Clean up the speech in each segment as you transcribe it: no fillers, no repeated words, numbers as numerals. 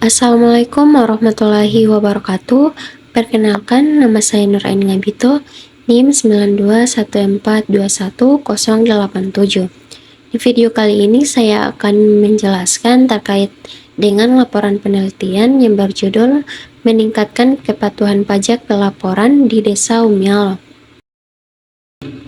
Assalamualaikum warahmatullahi wabarakatuh. Perkenalkan, nama saya Nur Ain Ngabito, NIM 9214211087. Di video kali ini saya akan menjelaskan terkait dengan laporan penelitian yang berjudul Meningkatkan Kepatuhan Pajak Pelaporan di Desa Umialo.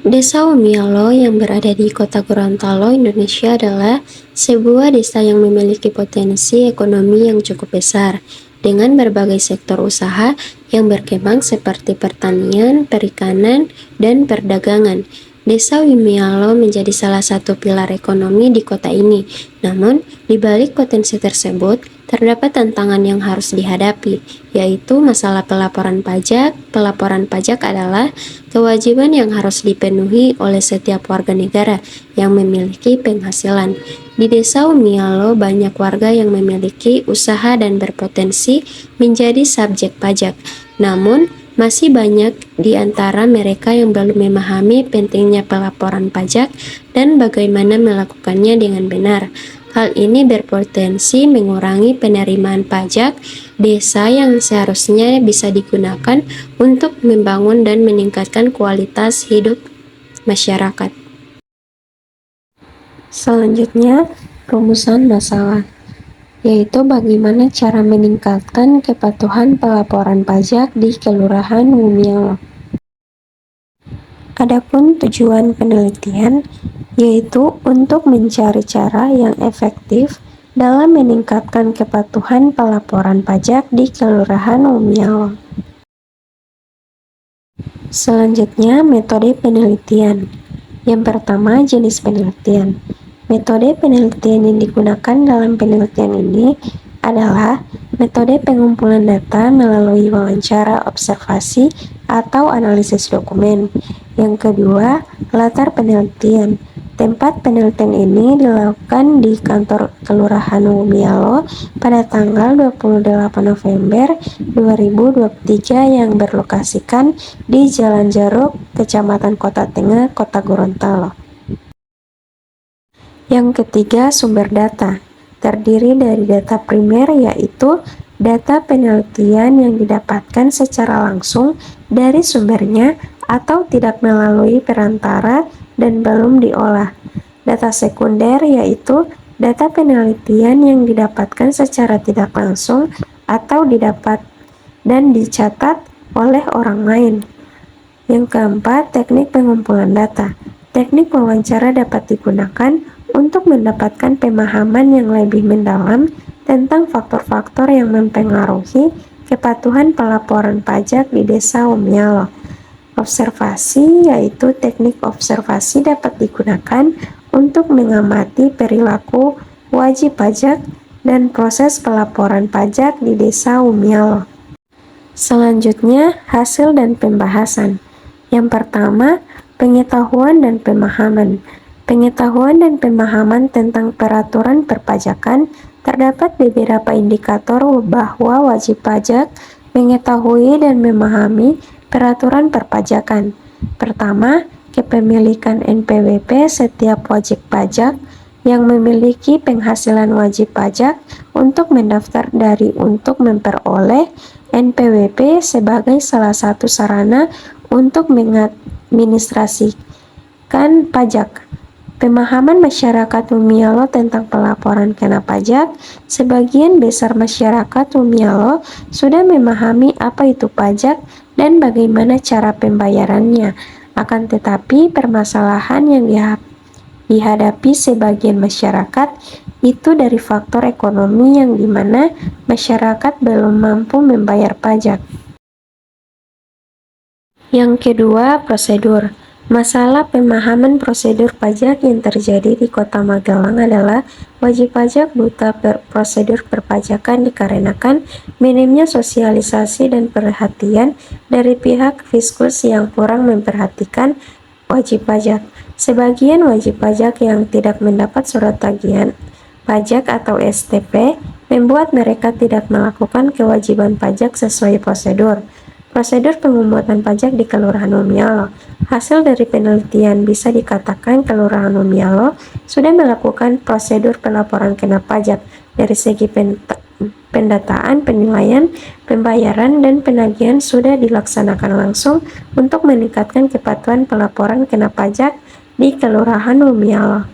Desa Umialo yang berada di Kota Gorontalo, Indonesia adalah sebuah desa yang memiliki potensi ekonomi yang cukup besar, dengan berbagai sektor usaha yang berkembang seperti pertanian, perikanan, dan perdagangan. Desa Umialo menjadi salah satu pilar ekonomi di kota ini. Namun, di balik potensi tersebut, terdapat tantangan yang harus dihadapi, yaitu masalah pelaporan pajak. Pelaporan pajak adalah kewajiban yang harus dipenuhi oleh setiap warga negara yang memiliki penghasilan. Di Desa Umialo, banyak warga yang memiliki usaha dan berpotensi menjadi subjek pajak. Namun, masih banyak di antara mereka yang belum memahami pentingnya pelaporan pajak dan bagaimana melakukannya dengan benar. Hal ini berpotensi mengurangi penerimaan pajak desa yang seharusnya bisa digunakan untuk membangun dan meningkatkan kualitas hidup masyarakat. Selanjutnya, rumusan masalah, yaitu bagaimana cara meningkatkan kepatuhan pelaporan pajak di Kelurahan Umialo. Adapun tujuan penelitian yaitu untuk mencari cara yang efektif dalam meningkatkan kepatuhan pelaporan pajak di Kelurahan Umialo. Selanjutnya, metode penelitian. Yang pertama, jenis penelitian. Metode penelitian yang digunakan dalam penelitian ini adalah metode pengumpulan data melalui wawancara, observasi, atau analisis dokumen. Yang kedua, latar penelitian. Tempat penelitian ini dilakukan di kantor Kelurahan Umialo pada tanggal 28 November 2023 yang berlokasikan di Jalan Jaruk, Kecamatan Kota Tengah, Kota Gorontalo. Yang ketiga, sumber data. Terdiri dari data primer, yaitu data penelitian yang didapatkan secara langsung dari sumbernya atau tidak melalui perantara dan belum diolah. Data sekunder, yaitu data penelitian yang didapatkan secara tidak langsung atau didapat dan dicatat oleh orang lain. Yang keempat, teknik pengumpulan data. Teknik wawancara dapat digunakan untuk mendapatkan pemahaman yang lebih mendalam tentang faktor-faktor yang mempengaruhi kepatuhan pelaporan pajak di Desa Umialo. Observasi, yaitu teknik observasi dapat digunakan untuk mengamati perilaku wajib pajak dan proses pelaporan pajak di Desa Umialo. Selanjutnya, hasil dan pembahasan. Yang pertama, pengetahuan dan pemahaman. Pengetahuan dan pemahaman tentang peraturan perpajakan terdapat beberapa indikator bahwa wajib pajak mengetahui dan memahami peraturan perpajakan. Pertama, kepemilikan NPWP setiap wajib pajak yang memiliki penghasilan wajib pajak untuk mendaftar untuk memperoleh NPWP sebagai salah satu sarana untuk mengadministrasikan pajak. Pemahaman masyarakat Umialo tentang pelaporan kena pajak. Sebagian besar masyarakat Umialo sudah memahami apa itu pajak dan bagaimana cara pembayarannya. Akan tetapi, permasalahan yang dihadapi sebagian masyarakat itu dari faktor ekonomi yang dimana masyarakat belum mampu membayar pajak. Yang kedua, prosedur. Masalah pemahaman prosedur pajak yang terjadi di Kota Magelang adalah wajib pajak buta prosedur perpajakan dikarenakan minimnya sosialisasi dan perhatian dari pihak Fiskus yang kurang memperhatikan wajib pajak. Sebagian wajib pajak yang tidak mendapat surat tagihan pajak atau STP membuat mereka tidak melakukan kewajiban pajak sesuai prosedur. Prosedur pengumpulkan pajak di Kelurahan Umialo. Hasil dari penelitian bisa dikatakan Kelurahan Umialo sudah melakukan prosedur pelaporan kena pajak dari segi pendataan, penilaian, pembayaran, dan penagihan sudah dilaksanakan langsung untuk meningkatkan kepatuhan pelaporan kena pajak di Kelurahan Lumialo.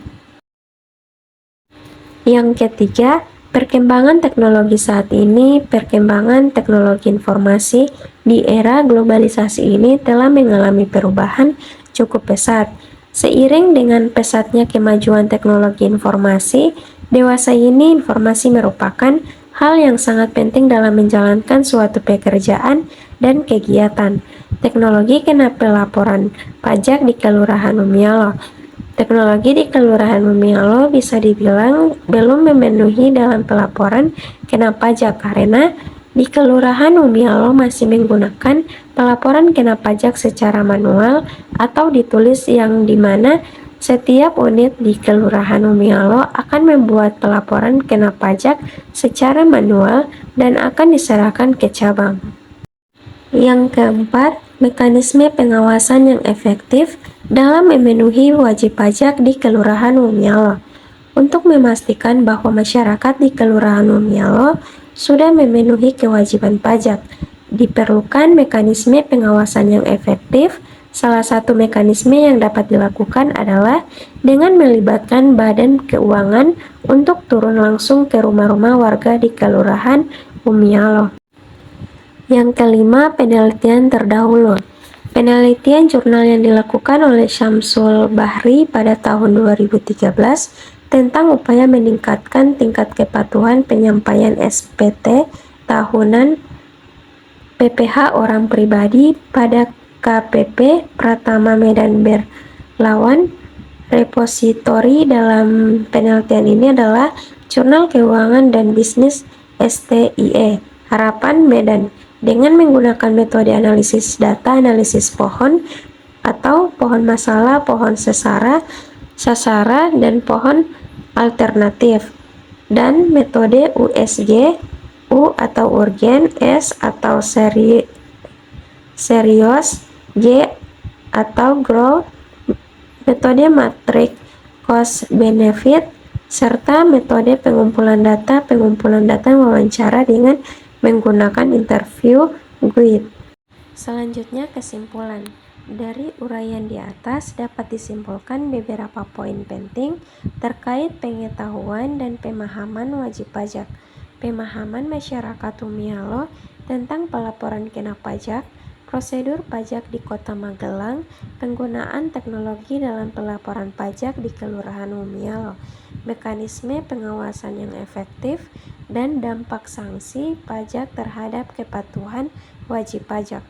Yang ketiga, perkembangan teknologi saat ini. Perkembangan teknologi informasi di era globalisasi ini telah mengalami perubahan cukup pesat. Seiring dengan pesatnya kemajuan teknologi informasi, dewasa ini informasi merupakan hal yang sangat penting dalam menjalankan suatu pekerjaan dan kegiatan. Teknologi kena pelaporan pajak di Kelurahan Lumialo. Teknologi di Kelurahan Lumialo bisa dibilang belum memenuhi dalam pelaporan kena pajak karena di Kelurahan Lumialo masih menggunakan pelaporan kena pajak secara manual atau ditulis yang dimana setiap unit di Kelurahan Lumialo akan membuat pelaporan kena pajak secara manual dan akan diserahkan ke cabang. Yang keempat, mekanisme pengawasan yang efektif dalam memenuhi wajib pajak di Kelurahan Lumialo. Untuk memastikan bahwa masyarakat di Kelurahan Lumialo sudah memenuhi kewajiban pajak, diperlukan mekanisme pengawasan yang efektif. Salah satu mekanisme yang dapat dilakukan adalah dengan melibatkan Badan Keuangan untuk turun langsung ke rumah-rumah warga di Kelurahan Lumialo. Yang kelima, penelitian terdahulu. Penelitian jurnal yang dilakukan oleh Syamsul Bahri pada tahun 2013 tentang upaya meningkatkan tingkat kepatuhan penyampaian SPT tahunan PPh orang pribadi pada KPP Pratama Medan Berlawan. Repositori dalam penelitian ini adalah Jurnal Keuangan dan Bisnis STIE Harapan Medan dengan menggunakan metode analisis data, analisis pohon atau pohon masalah, pohon sasara, dan pohon alternatif, dan metode USG, U atau urgen, S atau serius, G atau growth, metode matrik cost benefit, serta metode pengumpulan data wawancara dengan menggunakan interview guide. Selanjutnya, kesimpulan. Dari uraian di atas dapat disimpulkan beberapa poin penting terkait pengetahuan dan pemahaman wajib pajak. Pemahaman masyarakat Lumialo tentang pelaporan kena pajak, prosedur pajak di Kota Magelang, penggunaan teknologi dalam pelaporan pajak di Kelurahan Lumialo, mekanisme pengawasan yang efektif, dan dampak sanksi pajak terhadap kepatuhan wajib pajak.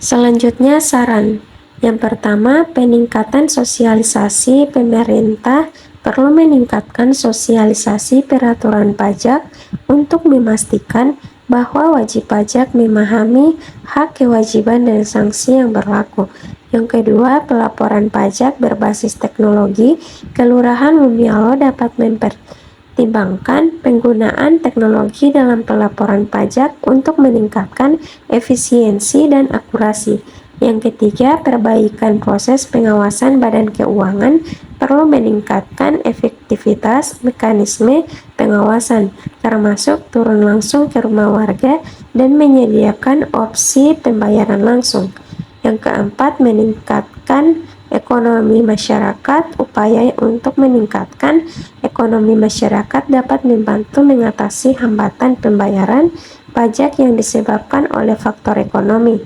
Selanjutnya, saran. Yang pertama, peningkatan sosialisasi. Pemerintah perlu meningkatkan sosialisasi peraturan pajak untuk memastikan bahwa wajib pajak memahami hak, kewajiban, dan sanksi yang berlaku. Yang kedua, pelaporan pajak berbasis teknologi. Kelurahan Lumialo dapat mempertimbangkan penggunaan teknologi dalam pelaporan pajak untuk meningkatkan efisiensi dan akurasi. Yang ketiga, perbaikan proses pengawasan Badan Keuangan perlu meningkatkan efektivitas mekanisme pengawasan, termasuk turun langsung ke rumah warga dan menyediakan opsi pembayaran langsung. Yang keempat, meningkatkan ekonomi masyarakat. Upaya untuk meningkatkan ekonomi masyarakat dapat membantu mengatasi hambatan pembayaran pajak yang disebabkan oleh faktor ekonomi.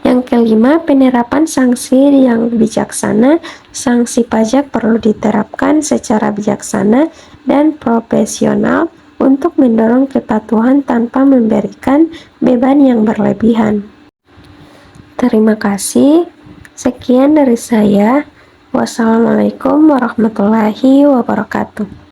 Yang kelima, penerapan sanksi yang bijaksana. Sanksi pajak perlu diterapkan secara bijaksana dan profesional untuk mendorong kepatuhan tanpa memberikan beban yang berlebihan. Terima kasih. Sekian dari saya. Wassalamualaikum warahmatullahi wabarakatuh.